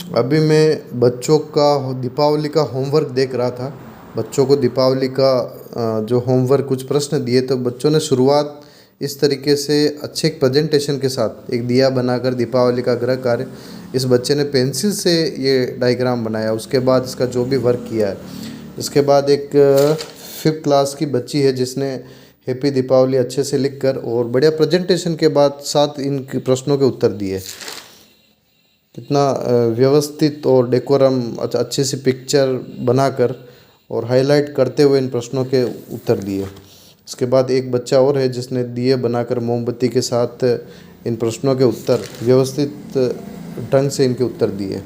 अभी मैं बच्चों का दीपावली का होमवर्क देख रहा था। बच्चों को दीपावली का जो होमवर्क कुछ प्रश्न दिए, तो बच्चों ने शुरुआत इस तरीके से अच्छे एक प्रेजेंटेशन के साथ एक दिया बनाकर दीपावली का गृह कार्य, इस बच्चे ने पेंसिल से ये डायग्राम बनाया। उसके बाद इसका जो भी वर्क किया है, इसके बाद एक 5th क्लास की बच्ची है जिसने हैप्पी दीपावली अच्छे से लिखकर और बढ़िया प्रेजेंटेशन के बाद 7 इन प्रश्नों के उत्तर दिए। कितना व्यवस्थित और डेकोरम अच्छी सी पिक्चर बनाकर और हाईलाइट करते हुए इन प्रश्नों के उत्तर दिए। इसके बाद एक बच्चा और है जिसने दिए बनाकर मोमबत्ती के साथ इन प्रश्नों के उत्तर व्यवस्थित ढंग से इनके उत्तर दिए।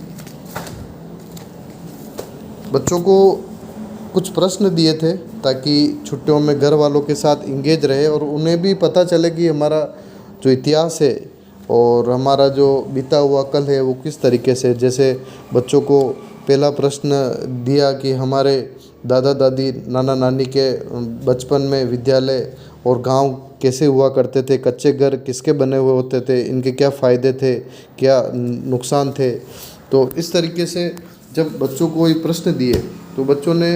बच्चों को कुछ प्रश्न दिए थे ताकि छुट्टियों में घर वालों के साथ इंगेज रहे और उन्हें भी पता चले कि हमारा जो इतिहास है और हमारा जो बीता हुआ कल है वो किस तरीके से। जैसे बच्चों को पहला प्रश्न दिया कि हमारे दादा दादी नाना नानी के बचपन में विद्यालय और गांव कैसे हुआ करते थे, कच्चे घर किसके बने हुए होते थे, इनके क्या फ़ायदे थे, क्या नुकसान थे। तो इस तरीके से जब बच्चों को ये प्रश्न दिए तो बच्चों ने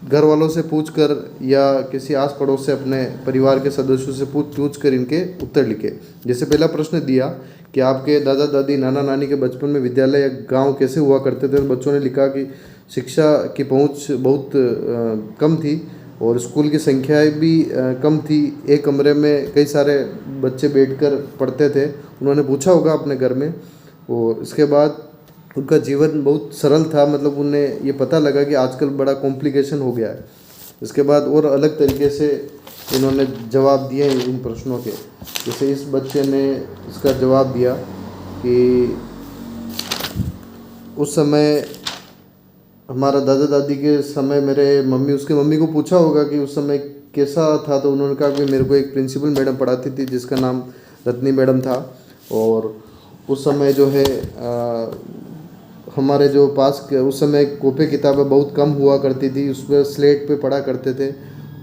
घर वालों से पूछकर या किसी आस पड़ोस से अपने परिवार के सदस्यों से पूछ कर इनके उत्तर लिखे। जैसे पहला प्रश्न दिया कि आपके दादा दादी नाना नानी के बचपन में विद्यालय या गांव कैसे हुआ करते थे, तो बच्चों ने लिखा कि शिक्षा की पहुंच बहुत कम थी और स्कूल की संख्याएं भी कम थी। एक कमरे में कई सारे बच्चे बैठकर पढ़ते थे। उन्होंने पूछा होगा अपने घर में। और इसके बाद उनका जीवन बहुत सरल था, मतलब उन्हें ये पता लगा कि आजकल बड़ा कॉम्प्लिकेशन हो गया है। इसके बाद और अलग तरीके से इन्होंने जवाब दिए इन प्रश्नों के। जैसे इस बच्चे ने इसका जवाब दिया कि उस समय हमारा दादा दादी के समय मेरे मम्मी, उसके मम्मी को पूछा होगा कि उस समय कैसा था, तो उन्होंने कहा कि मेरे को एक प्रिंसिपल मैडम पढ़ाती थी जिसका नाम रत्नी मैडम था। और उस समय जो है हमारे जो पास उस समय कॉपी किताबें बहुत कम हुआ करती थी, उस पर स्लेट पे पढ़ा करते थे।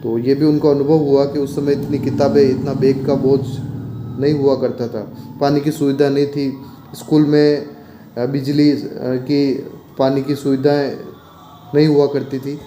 तो ये भी उनको अनुभव हुआ कि उस समय इतनी किताबें, इतना बैग का बोझ नहीं हुआ करता था। पानी की सुविधा नहीं थी स्कूल में, बिजली की पानी की सुविधाएं नहीं हुआ करती थी।